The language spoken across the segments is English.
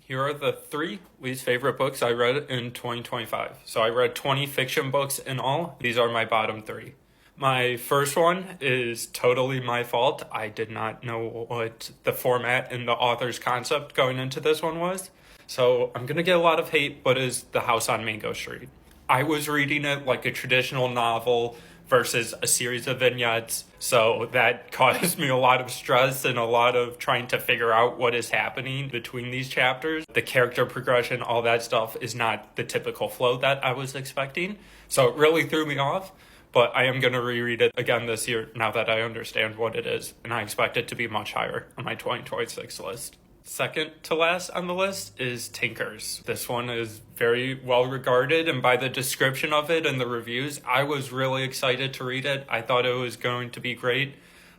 Here are the three least favorite books I read in 2025. So I read 20 fiction books in all. These are my bottom three. My first one is totally my fault. I did not know what the format and the author's concept going into this one was. So I'm going to get a lot of hate, but is The House on Mango Street. I was reading it like a traditional novel versus a series of vignettes. So that caused me a lot of stress and a lot of trying to figure out what is happening between these chapters. The character progression, all that stuff is not the typical flow that I was expecting. So it really threw me off. But I am going to reread it again this year now that I understand what it is. And I expect it to be much higher on my 2026 list. Second to last on the list is Tinkers. This one is very well regarded, and by the description of it and the reviews, I was really excited to read it. I thought it was going to be great,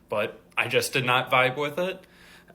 but I just did not vibe with it.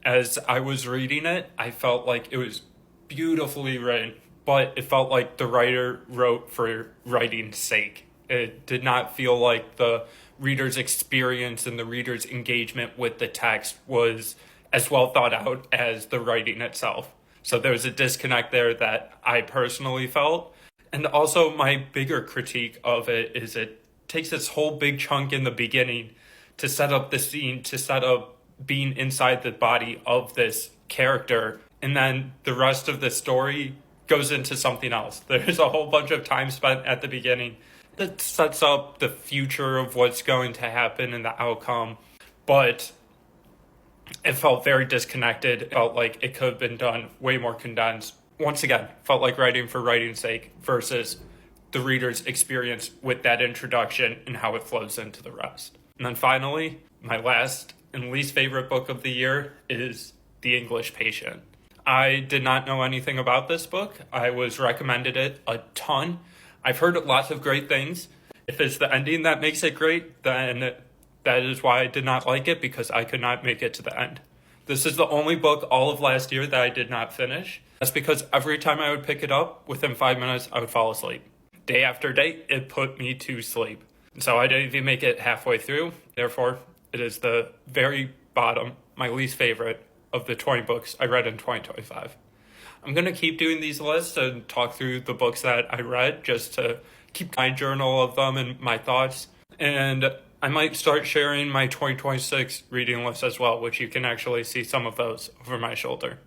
As I was reading it, I felt like it was beautifully written, but it felt like the writer wrote for writing's sake. It did not feel like the reader's experience and the reader's engagement with the text was as well thought out as the writing itself. So there's a disconnect there that I personally felt. And also my bigger critique of it is it takes this whole big chunk in the beginning to set up the scene, to set up being inside the body of this character. And then the rest of the story goes into something else. There's a whole bunch of time spent at the beginning that sets up the future of what's going to happen and the outcome. But it felt very disconnected. It felt like it could have been done way more condensed. Once again, felt like writing for writing's sake versus the reader's experience with that introduction and how it flows into the rest. And then finally, my last and least favorite book of the year is The English Patient. I did not know anything about this book. I was recommended it a ton. I've heard lots of great things. If it's the ending that makes it great, then that is why I did not like it, because I could not make it to the end. This is the only book all of last year that I did not finish. That's because every time I would pick it up, within 5 minutes, I would fall asleep. Day after day, it put me to sleep. So I didn't even make it halfway through. Therefore, it is the very bottom, my least favorite of the 20 books I read in 2025. I'm going to keep doing these lists and talk through the books that I read just to keep my journal of them and my thoughts. And I might start sharing my 2026 reading list as well, which you can actually see some of those over my shoulder.